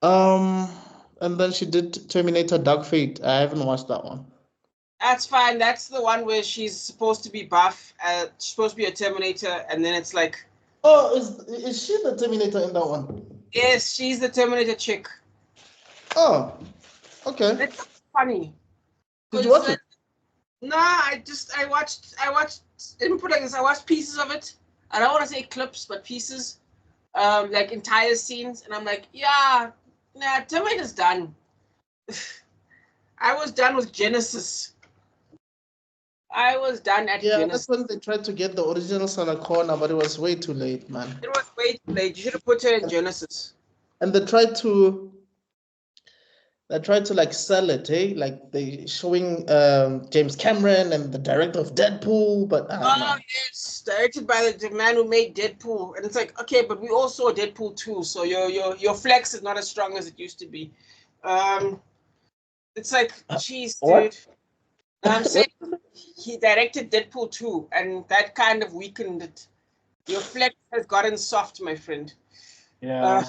Um, and then she did Terminator Dark Fate. I haven't watched that one. That's fine. That's the one where she's supposed to be buff. She's supposed to be a Terminator, and then it's like, Oh, is she the Terminator in that one? yes, she's the Terminator chick. Oh, okay. It's funny. Did you watch it? Nah, I watched, didn't put like this, I watched pieces of it. I don't want to say clips, but pieces, like entire scenes, and I'm like, yeah, nah, Terminator's done. I was done with Genesis. I was done at Yeah, Genesis. that's when they tried to get the original Sarah Connor, but it was way too late, man. It was way too late. You should have put her in Genesis. And they tried to like sell it, hey? Like they showing James Cameron and the director of Deadpool, but no. Yes, directed by the man who made Deadpool, and it's like, okay, but we all saw Deadpool 2, so your flex is not as strong as it used to be. It's like, geez, dude. I'm saying he directed Deadpool 2, and that kind of weakened it. Your flex has gotten soft, my friend. Yeah.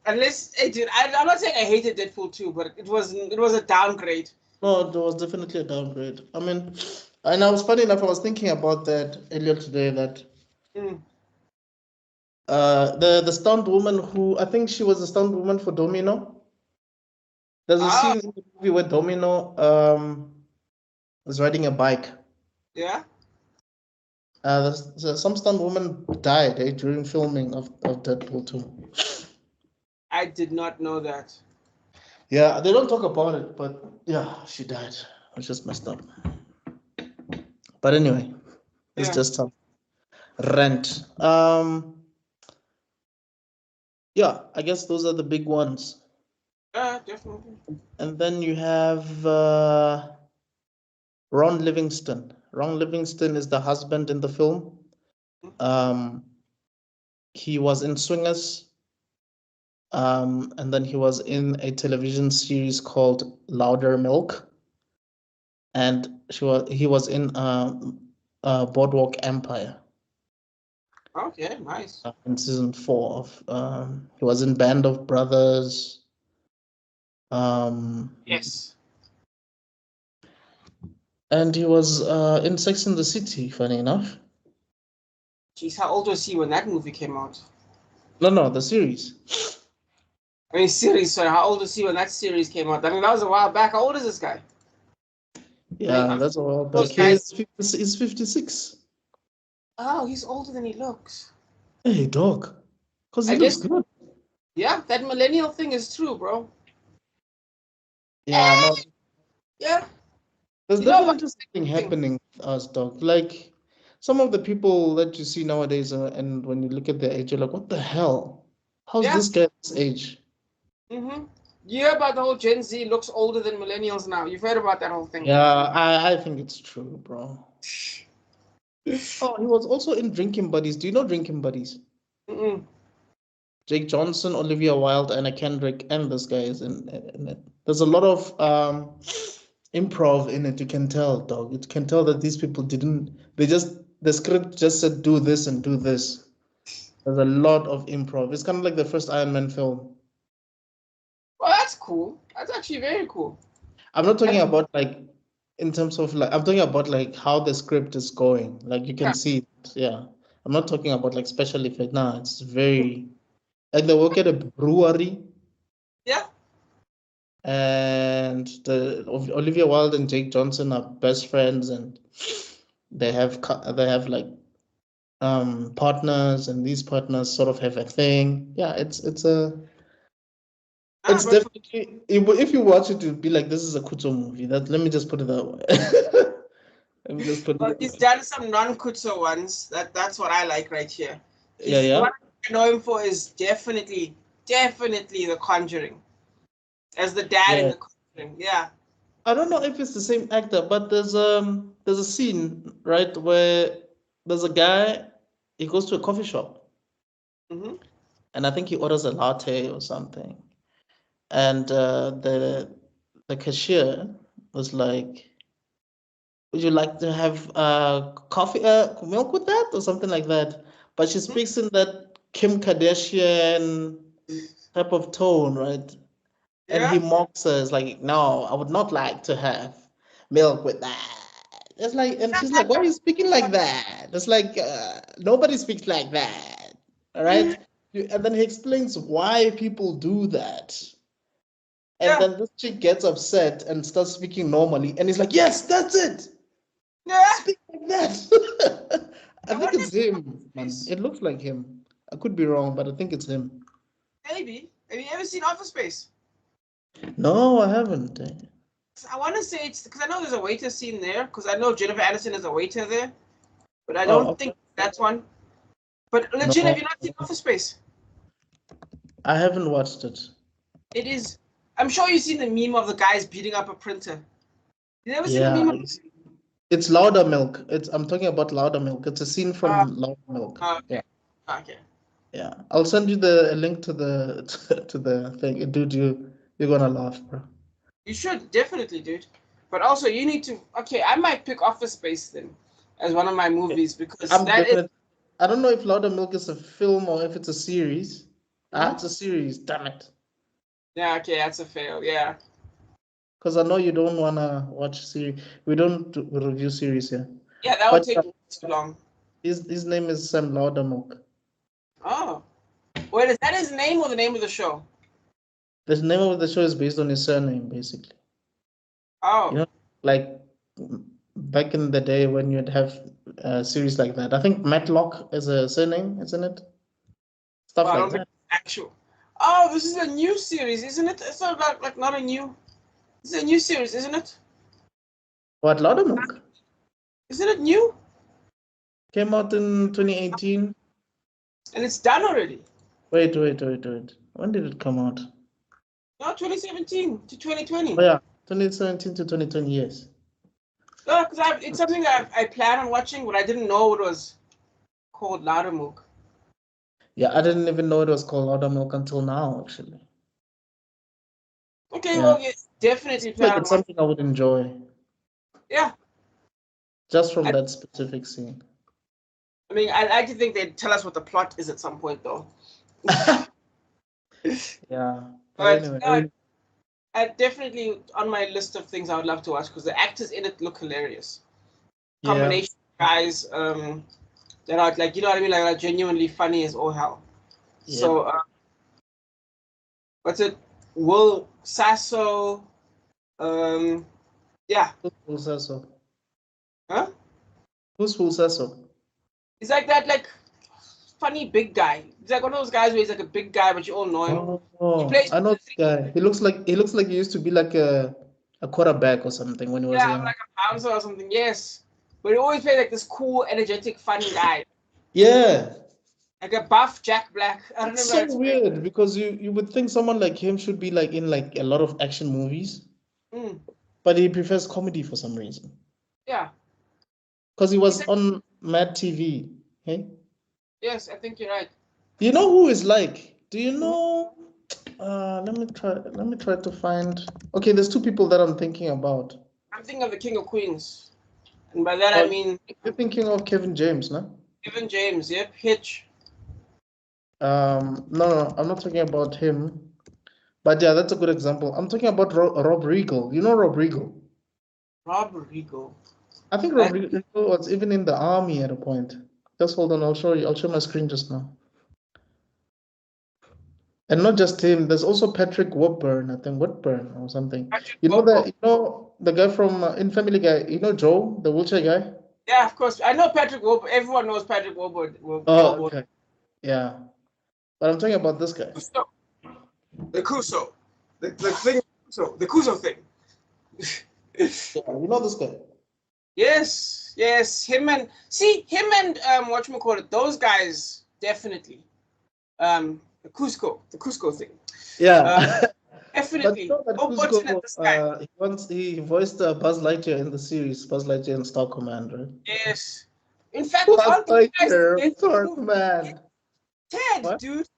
Unless, hey, dude, I'm not saying I hated Deadpool 2, but it was a downgrade. No, it was definitely a downgrade. I mean, and I was funny enough, I was thinking about that earlier today, that the stunt woman who, I think she was a stunt woman for Domino. There's a scene in the movie where Domino was riding a bike. Yeah. Some stunt woman died during filming of Deadpool 2. I did not know that. Yeah, they don't talk about it, but yeah, she died. It's just messed up. But anyway, it's just a rant. Yeah, I guess those are the big ones. Definitely. And then you have Ron Livingston. Ron Livingston is the husband in the film. He was in Swingers. And then he was in a television series called Louder Milk. And he was in Boardwalk Empire. Okay, nice. In season 4 of he was in Band of Brothers. Yes. And he was in Sex and the City, funny enough. Jeez, how old was he when that movie came out? No, the series. I mean, series, sorry. How old was he when that series came out? I mean, that was a while back. How old is this guy? Yeah, that's a while back. He's 56. Oh, he's older than he looks. Hey, dog. Because he looks good. Yeah, that millennial thing is true, bro. Yeah, no. Yeah. There's definitely something happening with us, dog. Like, some of the people that you see nowadays, and when you look at their age, you're like, what the hell? How's this guy this age? Mm-hmm. You hear about the whole Gen Z looks older than millennials now. You've heard about that whole thing. Yeah, I think it's true, bro. Oh, he was also in Drinking Buddies. Do you know Drinking Buddies? Mm-mm. Jake Johnson, Olivia Wilde, Anna Kendrick, and this guy is in it. There's a lot of improv in it. You can tell, dog. You can tell that these people the script just said do this and do this. There's a lot of improv. It's kind of like the first Iron Man film. Well, that's cool. That's actually very cool. I'm not talking about like in terms of like, I'm talking about like how the script is going. Like you can see it. Yeah. I'm not talking about like special effect. Nah, it's very like they work at a brewery. Yeah. And Olivia Wilde and Jake Johnson are best friends, and they have like partners, and these partners sort of have a thing. Yeah, it's definitely, if you watch it, you'll be like, this is a Kuto movie. Let me just put it that way. Let me just put it. Well, he's done some non-Kuto ones. That's what I like right here. Yeah. What I know him for is definitely The Conjuring, as the dad in The Conjuring. Yeah. I don't know if it's the same actor, but there's a scene, right, where there's a guy, he goes to a coffee shop. Mm-hmm. And I think he orders a latte or something. And the cashier was like, would you like to have coffee, milk with that, or something like that? But she speaks in that Kim Kardashian type of tone, right? And he Yeah. mocks her. It's like, no, I would not like to have milk with that. It's like, and she's like, why are you speaking like that? It's like, nobody speaks like that. All right. And then he explains why people do that. And Yeah. then this chick gets upset and starts speaking normally. And he's like, yes, that's it. Yeah. Speak like that. I I think wonder it's if him, man. Space. It looks like him. I could be wrong, but I think it's him. Maybe. Have you ever seen Office Space? No, I haven't. I want to say it's because I know there's a waiter scene there. Because I know Jennifer Aniston is a waiter there, but I Oh, don't okay. think that's one. But legit, have No, you not seen Office Space? I haven't watched it. It is. I'm sure you've seen the meme of the guys beating up a printer. You never seen the Yeah, meme? it's Louder Milk. I'm talking about Louder Milk. It's a scene Uh, from Louder Milk. okay. Yeah, Okay. yeah. I'll send you the a link to the to the thing. Dude, you're gonna laugh, bro. You should definitely, dude. But also, you need to. Okay, I might pick Office Space then as one of my movies because I'm that is. definitely. I don't know if Louder Milk is a film or if it's a series. Ah, Mhm. it's a series. Damn it. Yeah. Okay, that's a fail. Yeah. Because I know you don't wanna watch series. We don't review series here. Yeah, that would But take too long. his name is Sam Loudermilk. Oh. Wait, is that his name or the name of the show? The name of the show is based on his surname, basically. You Oh. know, like back in the day when you'd have a series like that. I think Matlock is a surname, isn't it? Well, Stuff I like don't think that. it's actual. Oh, this is a new series, isn't it? It's not like not a new. It's a new series, isn't it? What, Loudermilk? Isn't it new? Came out in 2018. And it's done already. Wait. When did it come out? No, 2017 to 2020. Oh yeah, 2017 to 2020, yes. No, because it's something I plan on watching, but I didn't know it was called Loudermilk. Yeah, I didn't even know it was called Loudermilk until now, actually. Okay, Yeah. well, yeah, definitely Like plan on it's watching. something I would enjoy Yeah, just from I, that specific scene. I mean, I like to think they'd tell us what the plot is at some point, though. Yeah. But But anyway, I definitely on my list of things I would love to watch because the actors in it look hilarious. yeah. Combination of guys that are like, you know what I mean, like are genuinely funny as all hell. Yep. So what's it? Will Sasso, yeah, Who's Full Sasso? huh? Who's Full Sasso? He's like that, like funny big guy. He's like one of those guys where he's like a big guy, but you all know him. He Oh, plays I know this guy. He looks like he used to be like a quarterback or something when he was yeah, young. like a bouncer or something. Yes, but he always plays like this cool, energetic, funny guy, Yeah. like a buff Jack Black. I don't It's know how to so explain. weird because you would think someone like him should be like in like a lot of action movies, Mm, but he prefers comedy for some reason. yeah, Because he he's was like, on Mad TV. Hey? yes, I think you're right. You know who is like? Do you Mhm. know? Let me try to find. Okay, there's two people that I'm thinking about. I'm thinking of the King of Queens, and by that I Oh, mean you're thinking of Kevin James, no? Kevin James. Yep, Hitch. No, I'm not talking about him. But yeah, that's a good example. I'm talking about Rob Riggle. You know Rob Riggle? Rob Rigo. I think Rob That Riggle was even in the army at a point. Just hold on, I'll show you. I'll show my screen just now. And not just him. There's also Patrick Whitburn. I think Whitburn or something. Patrick You know Bobo. the guy from in Family Guy. You know Joe, the wheelchair guy. Yeah, of course. I know Patrick Bobo. Everyone knows Patrick Bobo. Oh, Bobo. okay. Yeah, but I'm talking about this guy. Kuso. The Kuso. The thing. So the Kuso thing. Yeah, you know this guy. Yes. Him and whatchamacallit, those guys definitely. The Cusco thing. Yeah. But you Definitely. know that No button at Cusco, this guy. he voiced Buzz Lightyear in the series, Buzz Lightyear and Star Command, right? Yes. In fact, Buzz aren't those guys Lightyear, in Star the movie? Command. Ted, What? dude.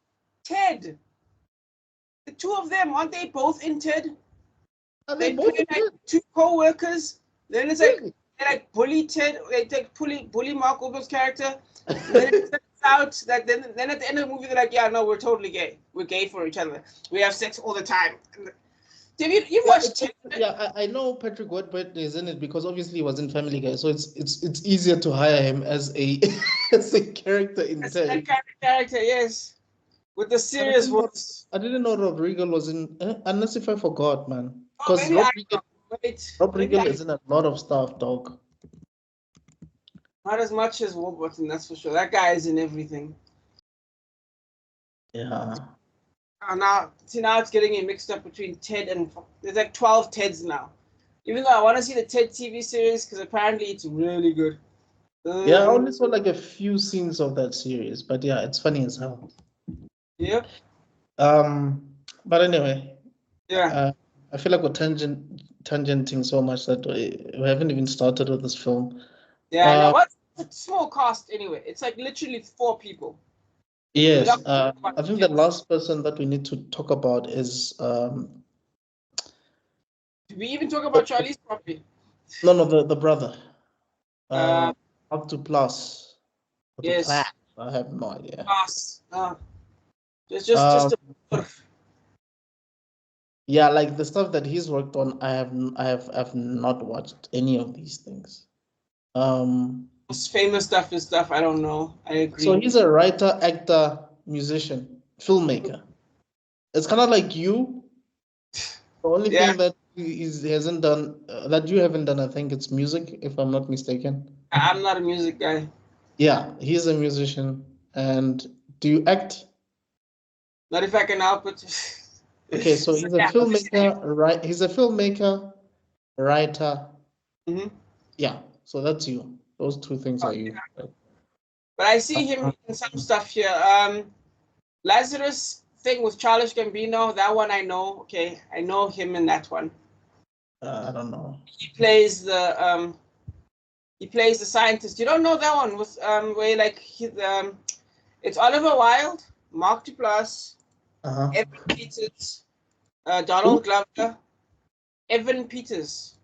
Ted. The two of them, aren't they both in Ted? Are they They both play like good? two co-workers. Then it's like Really? they like bully Ted. They take bully Mark Wahlberg's character. And then it's like out that then at the end of the movie they're like, yeah, no, we're totally gay. We're gay for each other. We have sex all the time. Have you watched Ted? I know Patrick Whitbread is in it because obviously he was in Family Guy, so it's easier to hire him as a as a character in That's Ted. that kind of character, yes. With the serious voice. I didn't know Rob Riggle was in, unless if I forgot, man. Oh, Because maybe Rob I Riggle, wait. Rob Maybe Riggle is in a lot of stuff, dog. not as much as Warburton, that's for sure. That guy is in everything. Yeah. Now it's getting it mixed up between Ted and there's like 12 Teds now. Even though I want to see the Ted TV series because apparently it's really good. Yeah, I only saw like a few scenes of that series, but yeah, it's funny as hell. Yep. But anyway, Yeah. I feel like we're tangenting so much that we haven't even started with this film. Yeah, I know. What's a small cast anyway? It's like literally 4 people. Yes, I think the last person that we need to talk about is did we even talk about Charlize properly? No, the brother. Up to plus. Yes. I have no idea. Plus. Just yeah, like the stuff that he's worked on, I've not watched any of these things. Famous stuff is stuff I don't know. I agree. So he's a writer, actor, musician, filmmaker. It's kind of like you. The only thing that he hasn't done, that you haven't done, I think it's music, if I'm not mistaken. I'm not a music guy. Yeah, he's a musician. And do you act? Not if I can help it. Okay, so he's a filmmaker, right? He's a filmmaker, writer. Mm-hmm. Yeah, so that's you. Those 2 things are you. Right? But I see him in some stuff here. Lazarus thing with Charles Gambino, that one I know. Okay, I know him in that one. I don't know. He plays the scientist. You don't know that one with where like it's Oliver Wilde, Mark Duplass, Evan Peters, Donald Glover, Evan Peters.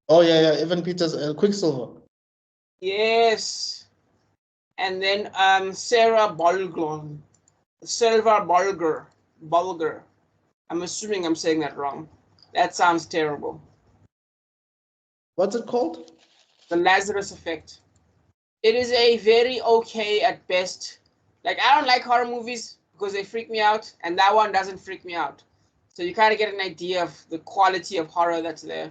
Oh yeah, Evan Peters, Quicksilver. Yes, and then Sarah Bolger. I'm assuming I'm saying that wrong. That sounds terrible. What's it called? The Lazarus Effect. It is a very okay at best. Like, I don't like horror movies because they freak me out, and that one doesn't freak me out. So you kind of get an idea of the quality of horror that's there.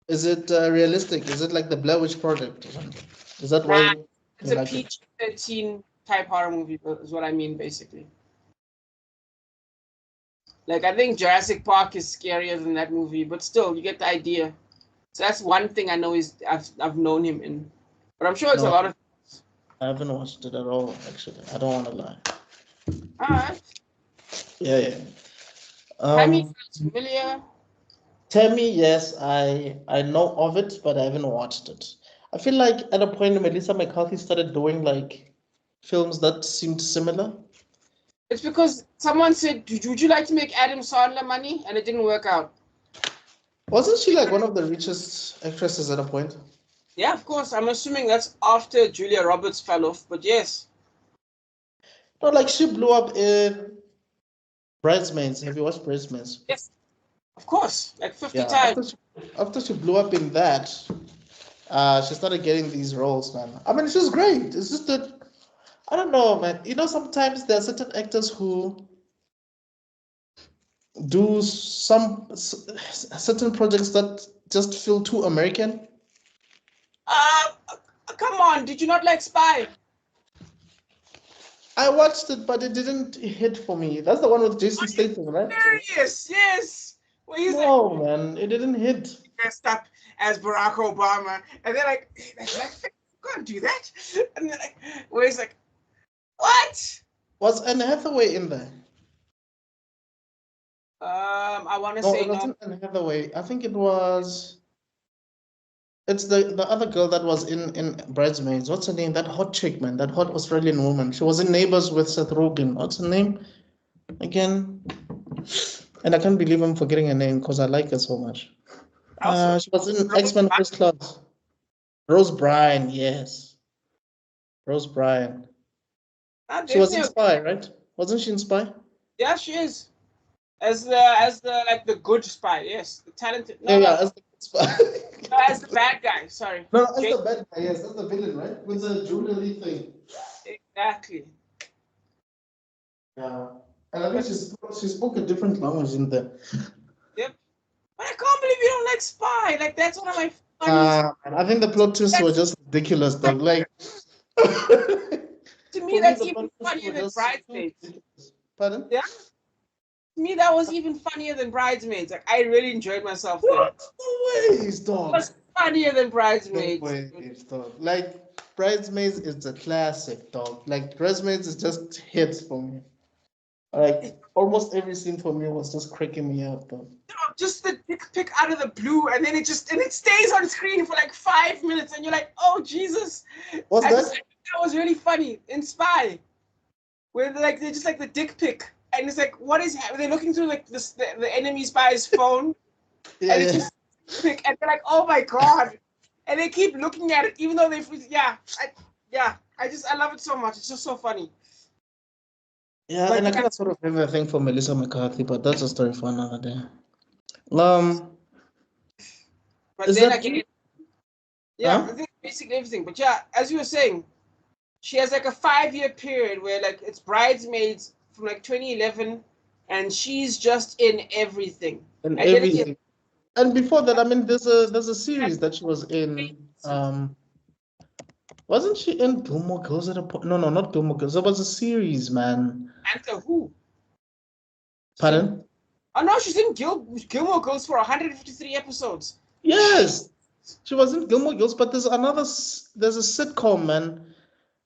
Is it realistic? Is it like the Blair Witch Project or something? Is that why? It's a PG-13 type horror movie, is what I mean, basically. Like, I think Jurassic Park is scarier than that movie, but still, you get the idea. So that's one thing I know I've known him in. But I'm sure it's a lot of. I haven't watched it at all, actually. I don't want to lie. All right. Yeah. Tammy sounds familiar. Tammy, yes, I know of it, but I haven't watched it. I feel like at a point, Melissa McCarthy started doing like films that seemed similar. It's because someone said, would you like to make Adam Sandler money? And it didn't work out. Wasn't she like one of the richest actresses at a point? Yeah, of course. I'm assuming that's after Julia Roberts fell off, but yes. No, like she blew up in Bridesmaids. Have you watched Bridesmaids? Yes, of course. Like 50 times. After she blew up in that, she started getting these roles, man. I mean, she's great. It's just that, I don't know, man. You know, sometimes there are certain actors who do some certain projects that just feel too American. Come on, did you not like Spy? I watched it, but it didn't hit for me. That's the one with Jason Statham, right? Yes. Well, no, man, it didn't hit. Dressed up as Barack Obama, and they're like, you can't do that. And then where he's like, what? Was Anne Hathaway in there? I want to say it wasn't Anne Hathaway. I think it was. It's the other girl that was in Bridesmaids. What's her name? That hot chick, man. That hot Australian woman. She was in Neighbours with Seth Rogen. What's her name? Again. And I can't believe I'm forgetting her name because I like her so much. She was in X-Men First Class. Rose Byrne, yes. Rose Byrne. She was in Definitely. Spy, right? Wasn't she in Spy? Yeah, she is. As the like the good spy, yes. The talented Yeah, no yeah, no as the Spy. no as the bad guy, sorry. No, as Jake, the bad guy, yes, as the villain, right? With the jewelry thing. exactly. Yeah. And I think But she spoke a different language in there. yep. But I can't believe you don't like Spy. Like that's one of my funniest. And I think the plot twists were That's just ridiculous, dog. Like, to me for me, that's the even plot twists funnier were than just too Bridesmaids. ridiculous. Pardon? Yeah, to me that was even funnier than Bridesmaids. Like I really enjoyed myself there. What? No ways, It dog. was funnier than No Bridesmaids. ways, dog. Like, Bridesmaids is a classic, dog. Like, Bridesmaids is just hits for me. Like, almost every scene for me was just cracking me up, dog. Just the dick pic out of the blue, and then it stays on screen for like 5 minutes, and you're like, oh Jesus! What's I that? think that was really funny in Spy, where they're just like the dick pic, and it's like, what is they're looking through like the enemy spy's phone, Yeah, and it's yeah. just pic, and they're like, oh my God, and they keep looking at it, even though I love it so much. It's just so funny. Yeah, But and I yeah, kind of sort of have a thing for Melissa McCarthy, but that's a story for another day. Um, but is then that true? again, yeah, I Huh? think basically everything. But yeah, as you were saying, she has like a 5 year period where like it's Bridesmaids from like 2011, and she's just in everything. And And then again, everything. And before that, I mean, there's a series that she was in. Wasn't she in Gilmore Girls at a point? No, no, not Gilmore Girls. There was a series, man. Anta who? She's in. Pardon? Oh no, she's in Gilmore Girls for 153 episodes. Yes, she was in Gilmore Girls, but there's a sitcom, man.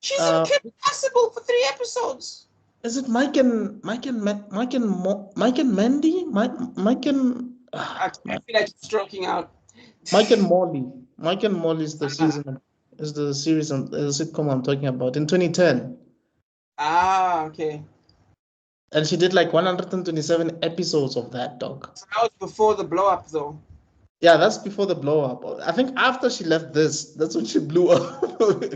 She's in Uh, Kim Possible for 3 episodes. is it Mike and Mandy? Mike and I feel like stroking out. Mike and Molly. Mike and Molly is the Uh, season is the series and the sitcom I'm talking about in 2010. okay. And she did like 127 episodes of that, dog. So that was before the blow up, though. Yeah, that's before the blow up. I think after she left this, that's when she blew up.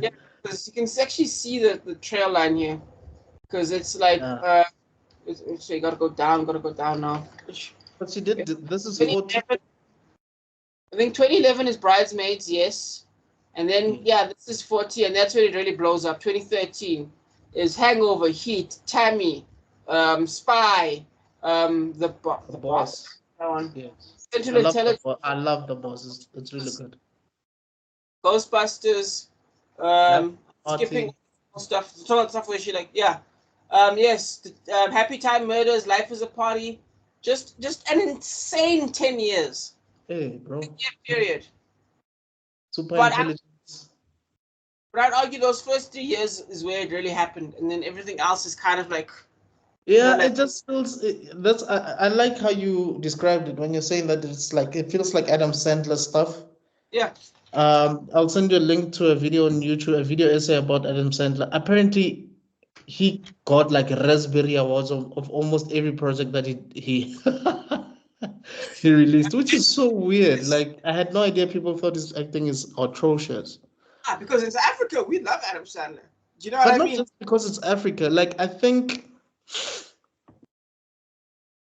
Yeah, because you can actually see the trail line here. Because it's like, Yeah. so you gotta go down now. But she did this is 40. 2011, I think 2011 is Bridesmaids, yes. And then, yeah, this is 40, and that's when it really blows up. 2013 is Hangover, Heat, Tammy, Spy, The the Boss. Boss. That one. Yes. Central Intelligence, I love the boss. It's really good. Ghostbusters, Left skipping Party. stuff, some of the stuff where she like, yeah. Yes, Happy Time Murders, Life is a Party. Just an insane 10 years. Hey, bro. 10-year period. Super But intelligence. I'd argue those first 3 years is where it really happened, and then everything else is kind of like, Yeah, like it just feels that's I like how you described it when you're saying that it's like it feels like Adam Sandler stuff. yeah. I'll send you a link to a video on YouTube, a video essay about Adam Sandler. Apparently, he got like Raspberry Awards of almost every project that he he released, which is so weird. Like I had no idea people thought his acting is atrocious. Because in Africa we love Adam Sandler. Do you know what But I not mean? just because it's Africa. Like I think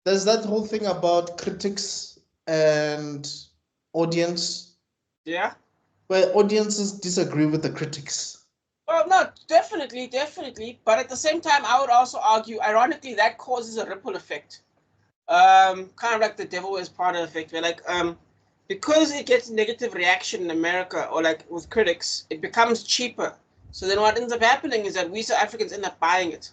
there's that whole thing about critics and audience, Yeah. where audiences disagree with the critics. Well, no, definitely. But at the same time, I would also argue, ironically, that causes a ripple effect. Kind of like the Devil Wears Prada effect, where like because it gets negative reaction in America or like with critics, it becomes cheaper. So then what ends up happening is that we South Africans end up buying it.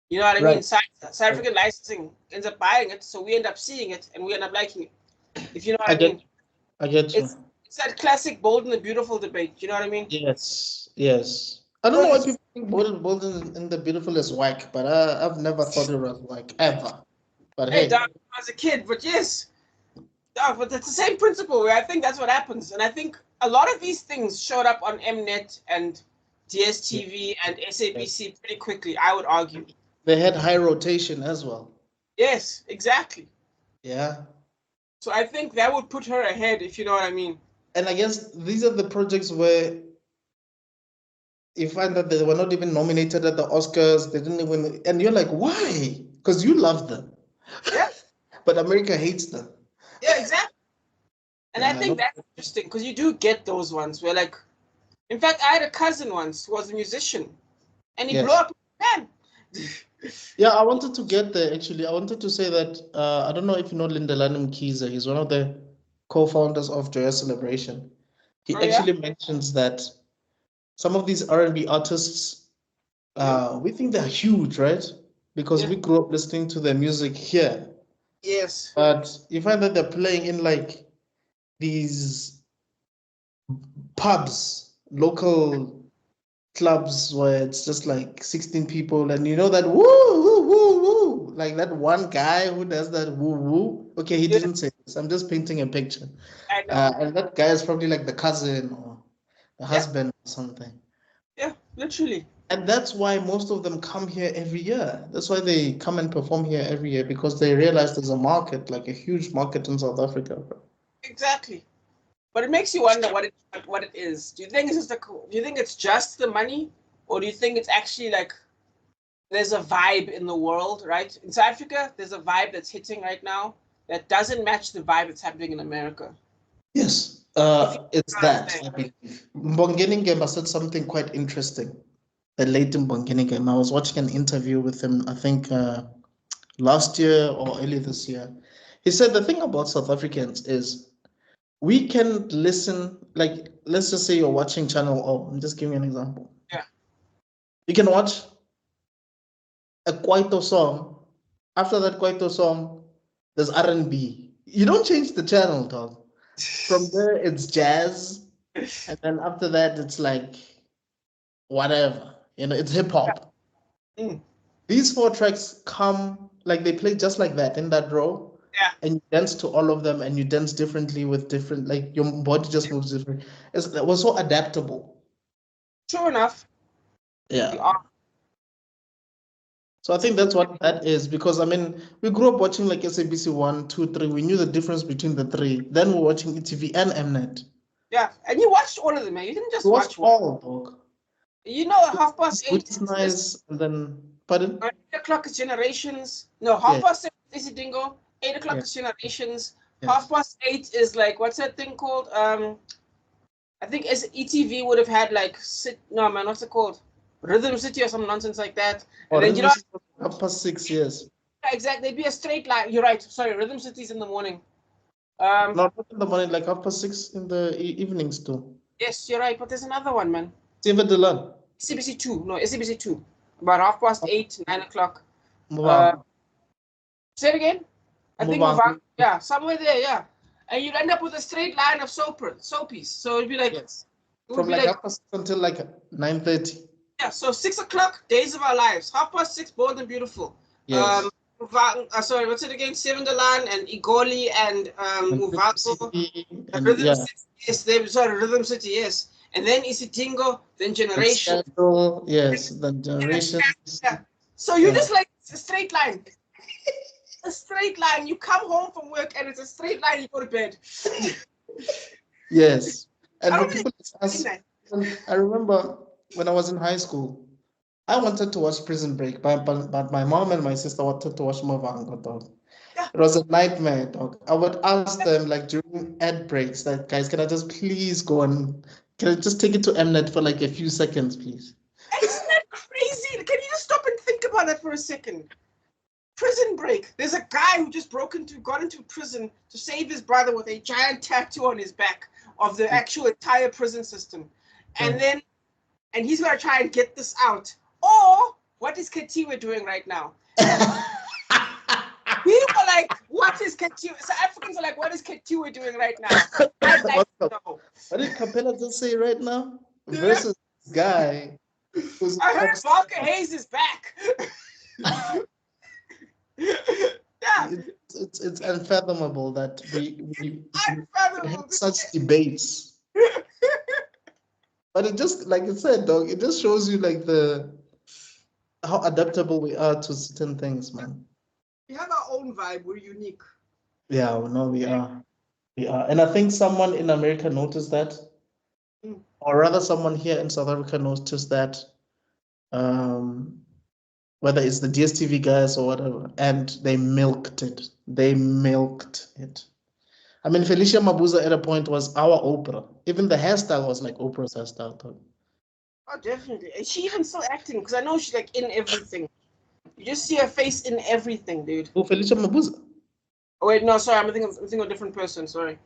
You know what I mean? Right. South African licensing ends up buying it, so we end up seeing it and we end up liking it. If you know what I I mean. get I get you. It's that classic Bold and the Beautiful debate. You know what I mean? Yes, yes. I don't know why people think Bold and the Beautiful is whack, but I've never thought it was whack ever. But Hey, hey, Doc, I was a kid, but yes. Doc, but it's the same principle where I think that's what happens. And I think a lot of these things showed up on Mnet and yeah, DSTV and yes. SABC pretty quickly, I would argue. They had high rotation as well. Yes, exactly. Yeah. So I think that would put her ahead, if you know what I mean. And I guess these are the projects where you find that they were not even nominated at the Oscars. They didn't even, and you're like, why? Because you love them. Yeah. But America hates them. Yeah, exactly. And I Yeah, think that's interesting because you do get those ones where, like, in fact, I had a cousin once who was a musician, and he blew yes. up in Japan. Yeah, I wanted to get there actually. I wanted to say that I don't know if you know Lindelani Mkhize. He's one of the co-founders of Joyous Celebration. He Oh yeah. actually mentions that some of these R&B artists, we think they're huge, right? Because Yeah. we grew up listening to their music here. Yes. But you find that they're playing in like these pubs, local clubs where it's just like 16 people, and you know that woo, woo, woo, woo, like that one guy who does that woo, woo. Okay, he Yeah. didn't say this. I'm just painting a picture. I know. And that guy is probably like the cousin or the Yeah. husband or something. Yeah. Literally. And that's why most of them come here every year. That's why they come and perform here every year because they realize there's a market, like a huge market in South Africa. Exactly. But it makes you wonder what it is. Do you think it's just do you think it's just the money, or do you think it's actually like there's a vibe in the world, right? In South Africa, there's a vibe that's hitting right now that doesn't match the vibe that's happening in America. Yes, it's that, I believe. Mbongeni Gemba said something quite interesting. The late Mbongeni Gemba. I was watching an interview with him, I think last year or early this year. He said the thing about South Africans is we can listen, like, let's just say you're watching Channel O. I'm just giving you an example. Yeah. You can watch a Kwaito song. After that Kwaito song, there's R&B. You don't change the channel, dog. From there, it's jazz. And then after that, it's like whatever. It's hip hop. Mm. These four tracks come, like they play just like that in that row. Yeah. And you dance to all of them and you dance differently with different, like your body just moves different. It was so adaptable. True enough. Yeah. You are. So I think that's what that is because I mean we grew up watching like SABC 1, 2, 3. We knew the difference between the three. Then we're watching ETV and Mnet. Yeah. And you watched all of them, man. You didn't just We watched watch one. all, dog. You know, half past Which 8 is is nice. And then, pardon? 8 o'clock is Generations. No, half Yeah. past 7 is Dingo. 8 o'clock Yeah. is Generations. Yes. Half past 8 is like, what's that thing called? I think as ETV would have had like no man, what's it called? Rhythm City or some nonsense like that. Or And then you know, 6 years. exactly, it'd be a straight line. You're right. Sorry, Rhythm City's in the morning. Not in the morning, like 6:30 in the evenings too. Yes, you're right. But there's another one, man. Save the land. SABC 2. No, SABC 2. About 8:30, 9 o'clock. Move Say it again. I think on. yeah, somewhere there, yeah. And you'd end up with a straight line of soapies. So it'd be like Yes. it would From be like like 6:30 until like 9:30. yeah. So 6 o'clock, Days of Our Lives. 6:30, Bold and Beautiful. Yes. Sorry, what's it again? Seven Delan and Igoli and Muvango. And Rhythm yeah. City, yes, Rhythm City, yes. And then Isitingo, then Generation. Yes, then Generations. Yeah. So you just like a straight line. A straight line. You come home from work and it's a straight line, you go to bed. Yes. And I when don't people ask, I remember when I was in high school, I wanted to watch Prison Break, but my mom and my sister wanted to watch Movango, dog. Yeah. It was a nightmare, dog. I would ask them like during ad breaks that guys, can I just please go and can I just take it to Mnet for like a few seconds, please? Isn't that crazy? Can you just stop and think about that for a second? Prison Break. There's a guy who just got into prison to save his brother with a giant tattoo on his back of the actual entire prison system. And then he's gonna try and get this out. Or what is Ketiwe doing right now? People are like, what is Ketiwe? So Africans are like, what is Ketiwe doing right now? I'd like to know. What did Capella just say right now? Versus this guy who's I heard Volker Hayes is back. Yeah. It's unfathomable that we have such debates. But it just, like you said, dog, it just shows you like how adaptable we are to certain things, man. We have our own vibe. We're unique. Yeah, no, we are. We are. And I think someone in America noticed that. or rather, someone here in South Africa noticed that, um, whether it's the DSTV guys or whatever, and they milked it. They milked it. I mean, Felicia Mabuza at a point was our Oprah. Even the hairstyle was like Oprah's hairstyle, though. Oh, definitely. And she even still acting because I know she's like in everything. You just see her face in everything, dude. Oh, Felicia Mabuza. Oh wait, no, sorry, I'm thinking of a different person. Sorry,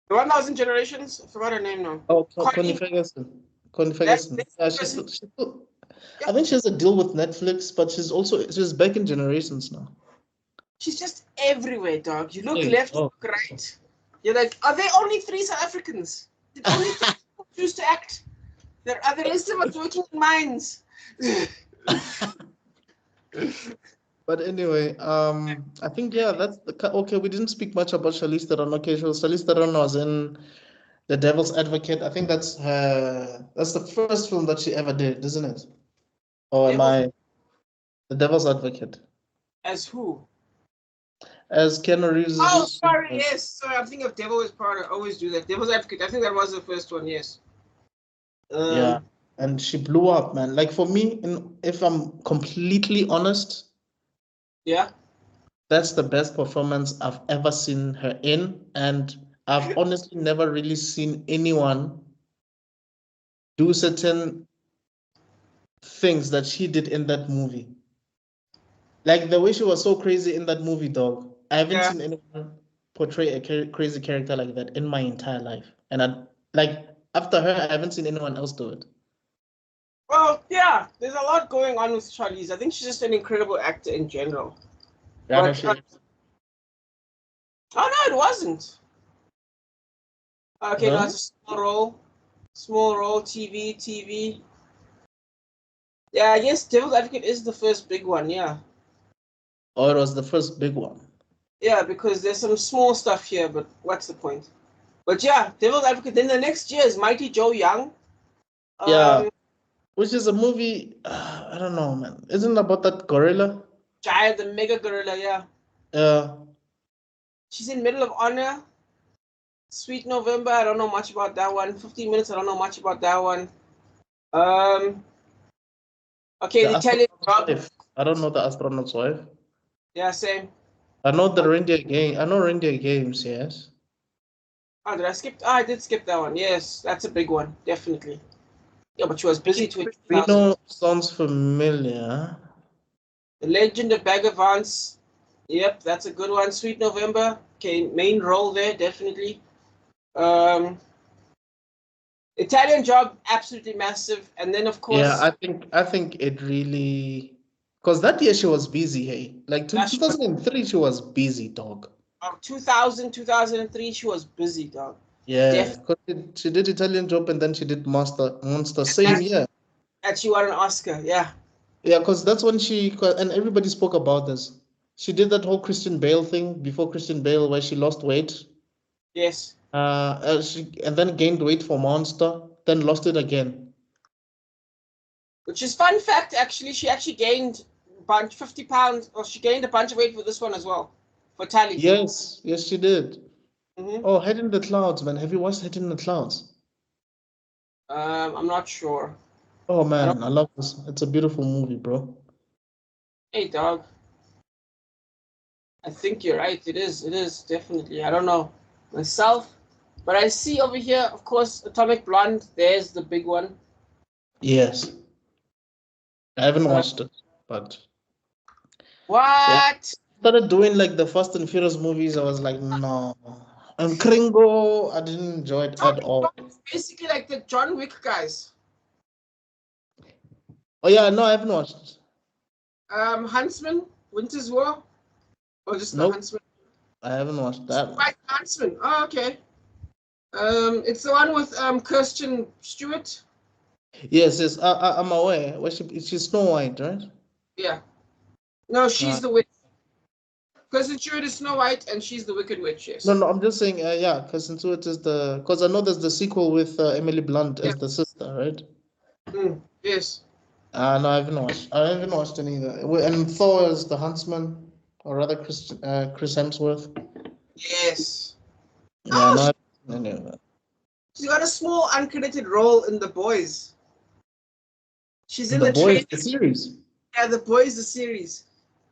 the one that was in Generations. I forgot her name now. Oh, Connie Connie. Ferguson. Connie That's Ferguson. Yeah, the person. I think she has a deal with Netflix, but she's back in Generations now. She's just everywhere, dog. You look Hey, left, you oh. look right. You're like, are there only 3 South Africans? Did only 3 people choose to act? The rest of us working in mines. But anyway, I think yeah, that's okay. We didn't speak much about Charlize Theron. Okay, so Charlize Theron was in The Devil's Advocate. I think that's the first film that she ever did, isn't it? Or am I The Devil's Advocate? As who? As Keanu Reeves. Oh, sorry, yes. Sorry, I'm thinking of Devil Wears Prada. I always do that. Devil's Advocate. I think that was the first one, yes. Yeah, and she blew up, man. Like for me, if I'm completely honest, yeah, that's the best performance I've ever seen her in, and I've honestly never really seen anyone do certain things that she did in that movie. Like the way she was so crazy in that movie, dog. I haven't seen anyone portray a crazy character like that in my entire life. And after her, I haven't seen anyone else do it. Well, yeah, there's a lot going on with Charlize. I think she's just an incredible actor in general. Yeah, but, oh no, it wasn't. Okay, no, it's a small role, TV. Yeah, I guess Devil's Advocate is the first big one, yeah. Oh, it was the first big one. Yeah, because there's some small stuff here, but what's the point? But yeah, Devil's Advocate. Then the next year is Mighty Joe Young. Yeah, which is a movie, I don't know, man. Isn't it about that gorilla? Jaya, the mega gorilla, yeah. Yeah. She's in Medal of Honor. Sweet November, I don't know much about that one. 15 Minutes, I don't know much about that one. Okay, the Italian Job. I don't know The Astronaut's Wife. Yeah, same. I know the Reindeer Game. I know Reindeer Games, yes. Oh, did I skip? Oh, I did skip that one. Yes, that's a big one, definitely. Yeah, but she was busy 20,000. Reno sounds familiar. The Legend of Bagger Vance. Yep, that's a good one. Sweet November. Okay, main role there, definitely. Italian Job, absolutely massive. And then, of course... Yeah, I think it really... Because that year she was busy, hey. Like 2003, she was busy, dog. 2000, 2003, she was busy, dog. Yeah, because she did Italian Job and then she did Monster same year. And she won an Oscar, yeah. Yeah, because that's when and everybody spoke about this. She did that whole Christian Bale thing before Christian Bale where she lost weight. Yes. And then gained weight for Monster, then lost it again. Which is fun fact, actually, she actually gained 50 pounds, or she gained a bunch of weight for this one as well, for Tully. Yes, she did. Oh, Head in the Clouds, man. Have you watched Head in the Clouds? I'm not sure. Oh man, I love this. It's a beautiful movie, bro. Hey, dog. I think you're right. It is definitely. I don't know myself, but I see over here, of course, Atomic Blonde. There's the big one. Yes. I haven't watched it, but what? Yeah. Started doing like the Fast and Furious movies. I was like, no. And Kringo, I didn't enjoy it at all. It's basically like the John Wick guys. Oh yeah, no, I haven't watched it. Huntsman, Winter's War, or just the Huntsman. I haven't watched that. White Huntsman. Oh, okay. It's the one with Kirsten Stewart. Yes. I'm aware. She's Snow White, right? Yeah. No, she's the witch. Kirsten Stewart is Snow White, and she's the Wicked Witch. Yes. No, I'm just saying. Yeah, Kirsten Stewart is because I know there's the sequel with Emily Blunt as the sister, right? Yes. No, I haven't watched any either. And Thor is the Huntsman, or rather Chris Hemsworth. Yes. Yeah, no, I haven't any of that. She got a small uncredited role in The Boys. She's in The the Boys, trailer. the series. Yeah, The Boys, the series,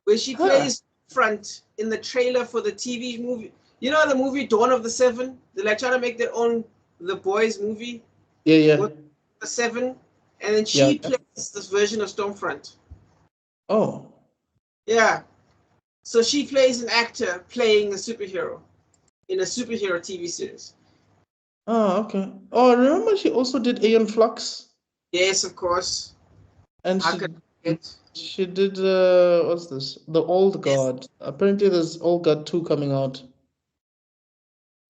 where she Huh. plays front in the trailer for the TV movie. You know the movie Dawn of the Seven? They're like trying to make their own The Boys movie Yeah, yeah, with the Seven, and then yeah. she plays this version of Stormfront. Oh, Yeah, so she plays an actor playing a superhero in a superhero TV series. oh, okay. Oh, I remember she also did Aeon Flux, Yes, of course. and How could I forget? she did what's this? The Old Yes. God. Apparently, there's Old God 2 coming out.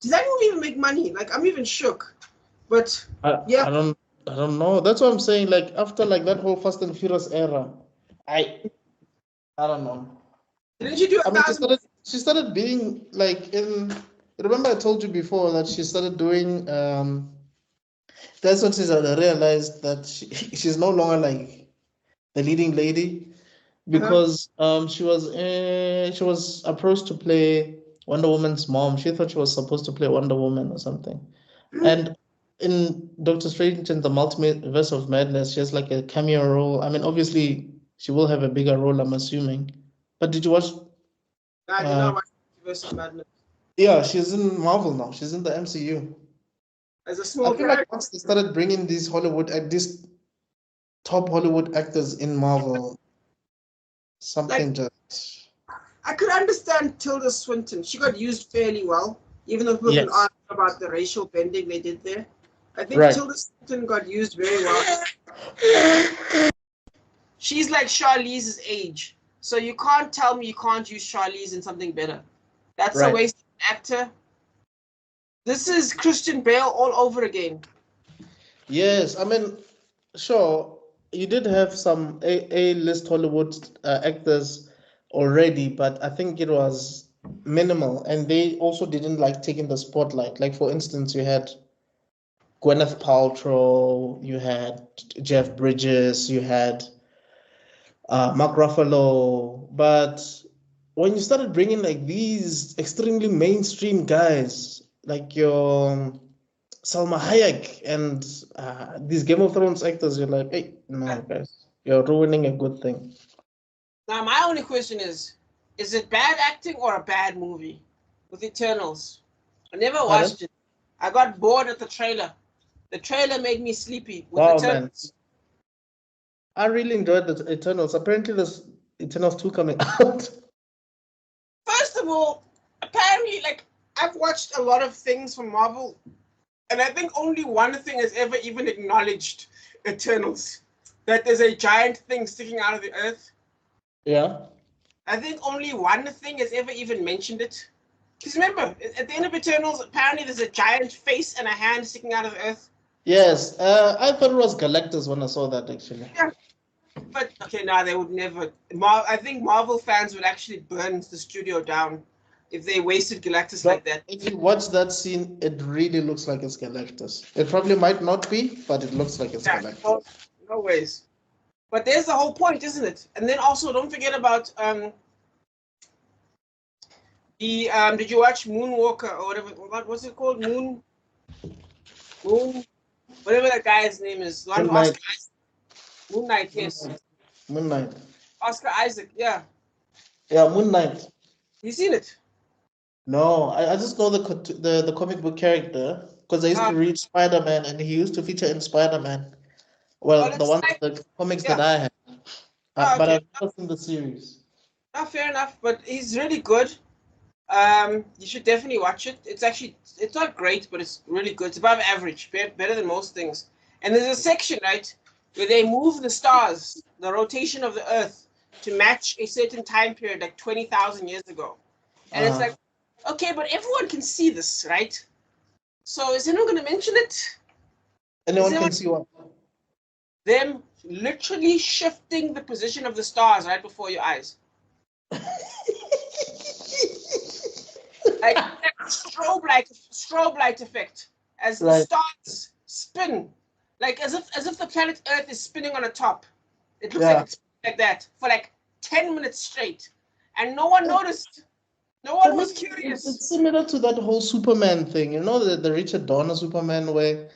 Did that movie even make money? Like, I'm even shook. But I yeah, I don't I don't know. That's what I'm saying. Like after like that whole Fast and Furious era, I I don't know. didn't you do I a mean, thousand? she started being like in. Remember, I told you before that she started doing. That's when she realized that she's no longer like the leading lady Uh-huh. because she was approached to play Wonder Woman's mom. She thought she was supposed to play Wonder Woman or something. And in Doctor Strange and the Multiverse of Madness, she has like a cameo role. I mean, obviously, she will have a bigger role, I'm assuming. But did you watch? I did Uh, not watch Multiverse of Madness. yeah, she's in Marvel now. She's in the MCU. As a I small feel like character. once they started bringing these top Hollywood actors in Marvel, Like, something just. I could understand Tilda Swinton. She got used fairly well, even though people can Yes. argue about the racial bending they did there. I think Right. Tilda Swinton got used very well. She's like Charlize's age. So you can't tell me you can't use Charlize in something better. That's a Right. waste of an actor. This is Christian Bale all over again. Yes. I mean, sure, you did have some A-list Hollywood actors already, but I think it was minimal, and they also didn't like taking the spotlight. Like for instance, you had Gwyneth Paltrow, you had Jeff Bridges, you had Mark Ruffalo, but when you started bringing like these extremely mainstream guys, like your Salma Hayek and these Game of Thrones actors, you're like, hey, no, guys, you're ruining a good thing. Now, my only question is it bad acting or a bad movie with Eternals? I never Pardon? watched it. I got bored at the trailer. The trailer made me sleepy with Wow, man. Eternals. I really enjoyed the Eternals. Apparently, there's Eternals 2 coming out. First of all, apparently, like, I've watched a lot of things from Marvel, and I think only one thing has ever even acknowledged Eternals, that there's a giant thing sticking out of the earth. Yeah. I think only one thing has ever even mentioned it. Because remember, at the end of Eternals, apparently there's a giant face and a hand sticking out of the earth. Yes. I thought it was Galactus when I saw that, actually. Yeah. But, okay, now they would never. I think Marvel fans would actually burn the studio down if they wasted Galactus But like that. if you watch that scene, it really looks like it's Galactus. It probably might not be, but it looks like it's Yeah, Galactus. no ways. But there's the whole point, isn't it? And then also, don't forget about did you watch Moonwalker or whatever? What's it called? Moon, whatever that guy's name is. The one Moon with Knight. Oscar Isaac. Moon Knight, yes. Moon Knight. Oscar Isaac, yeah. Yeah, Moon Knight. You seen it? No, I just know the comic book character because I used to read Spider-Man and he used to feature in Spider-Man. Well, the It's one like, the comics that yeah. I had, but Okay. I've never seen the series. Fair enough, but he's really good. You should definitely watch it. It's not great, but it's really good. It's above average, better than most things. And there's a section, right, where they move the stars, the rotation of the Earth, to match a certain time period, like 20,000 years ago. And it's like, okay, but everyone can see this, right? So is anyone going to mention it? Anyone can see what? Them literally shifting the position of the stars right before your eyes. Like strobe light effect as the stars spin, like as if the planet Earth is spinning on a top. It looks like it's like that for like 10 minutes straight, and no one noticed. No one For me, was curious. it's similar to that whole Superman thing. You know, the Richard Donner Superman where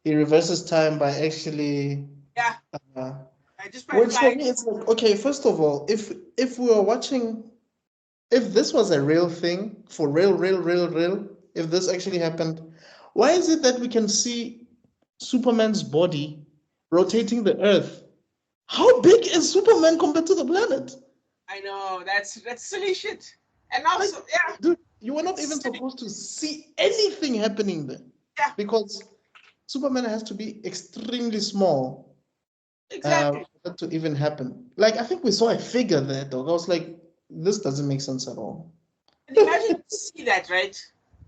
he reverses time by actually. Yeah, Uh, just by which for flying. me, it's like, okay, first of all, if we were watching, if this was a real thing, for real, if this actually happened, why is it that we can see Superman's body rotating the Earth? How big is Superman compared to the planet? I know, that's silly shit. And also, Like, yeah, dude, you were not even supposed to see anything happening there. Yeah. Because Superman has to be extremely small exactly. for that to even happen. Like, I think we saw a figure there, dog. I was like, this doesn't make sense at all. And imagine you see that, right?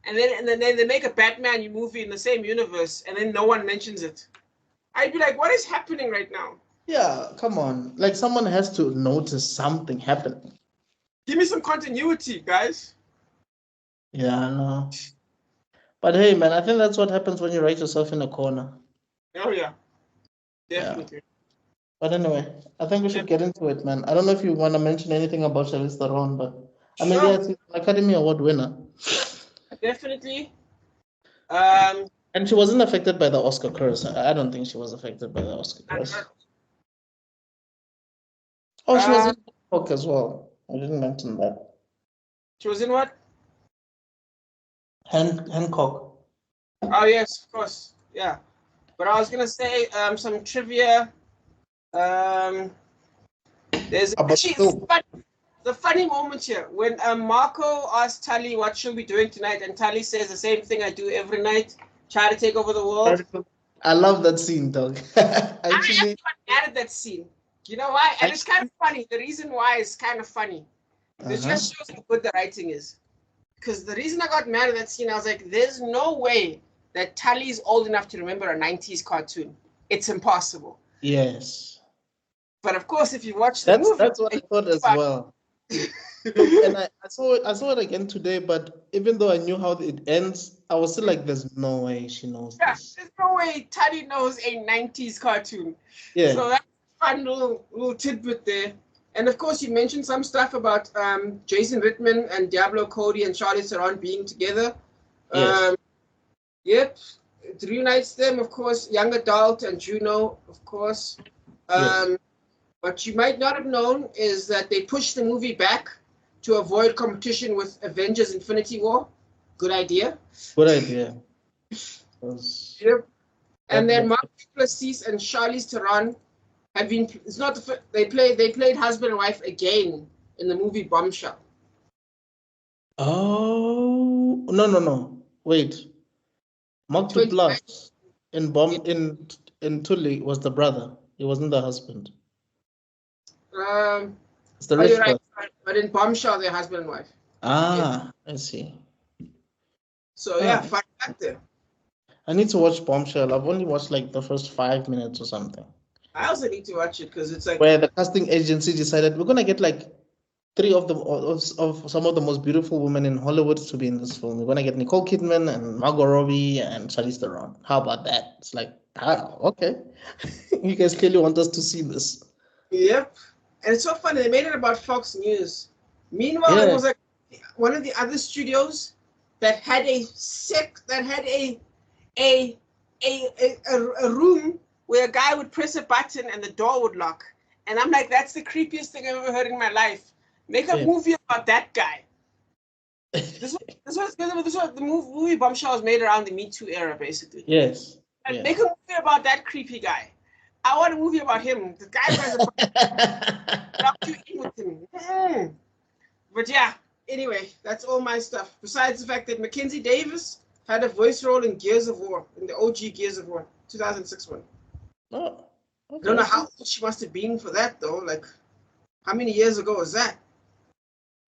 And then they make a Batman movie in the same universe, and then no one mentions it. I'd be like, what is happening right now? Yeah, come on. Like, someone has to notice something happening. Give me some continuity, guys. Yeah, I know. But hey, man, I think that's what happens when you write yourself in a corner. Oh yeah, definitely. Yeah. But anyway, I think we should get into it, man. I don't know if you want to mention anything about Charlize Theron, but I mean, yeah, it's an Academy Award winner. Definitely. And she wasn't affected by the Oscar curse. I don't think she was affected by the Oscar curse. Oh, she was in Hancock as well. I didn't mention that. She was in what? Hancock. Oh yes, of course. Yeah. But I was gonna say some trivia. There's actually the funny moment here when Marco asked Tully what she'll be doing tonight, and Tully says the same thing I do every night: try to take over the world. I love that scene, dog. Actually, I added that scene. You know why? And it's kind of funny. The reason why is kind of funny. This just shows how good the writing is. Because the reason I got mad at that scene, I was like, there's no way that Tully's old enough to remember a 90s cartoon. It's impossible. Yes. But of course, if you watch the movie, that's what I thought as well. And I saw it again today, but even though I knew how it ends, I was still like, there's no way she knows this. There's no way Tully knows a 90s cartoon. Yeah. So that's a fun little tidbit there. And of course, you mentioned some stuff about Jason Reitman and Diablo Cody and Charlize Theron being together. Yes. Yep. It reunites them, of course, Young Adult and Juno, of course. Yes. What you might not have known is that they pushed the movie back to avoid competition with Avengers Infinity War. Good idea. Good idea. Yep. And then Mark Duplass and Charlize Theron have been. It's not the, they played husband and wife again in the movie Bombshell. Oh no! Wait, Mark Duplass in Tully was the brother. He wasn't the husband. It's the rich brother. Right. But in Bombshell, they're husband and wife. Ah, I see. So yeah, fun fact there. I need to watch Bombshell. I've only watched like the first 5 minutes or something. I also need to watch it because it's like where the casting agency decided we're gonna get like 3 of some of the most beautiful women in Hollywood to be in this film. We're gonna get Nicole Kidman and Margot Robbie and Charlize Theron. How about that? It's like, okay, you guys clearly want us to see this. Yep, and it's so funny. They made it about Fox News. Meanwhile, it was like one of the other studios that had a room where a guy would press a button and the door would lock. And I'm like, that's the creepiest thing I've ever heard in my life. Make a movie about that guy. This was the movie Bombshell was made around the Me Too era, basically. Yes. And make a movie about that creepy guy. I want a movie about him. The guy has a not too in with him. But yeah, anyway, that's all my stuff. Besides the fact that Mackenzie Davis had a voice role in Gears of War, in the OG Gears of War, 2006 one. Oh, okay. I don't know how old she must have been for that though. Like, how many years ago was that?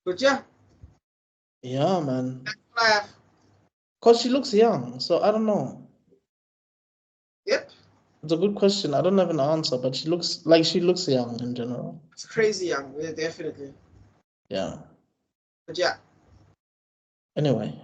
But yeah. Yeah, man. That's what I have. Because she looks young, so I don't know. Yep. It's a good question. I don't have an answer, but she looks young in general. It's crazy young, yeah, definitely. Yeah. But yeah. Anyway.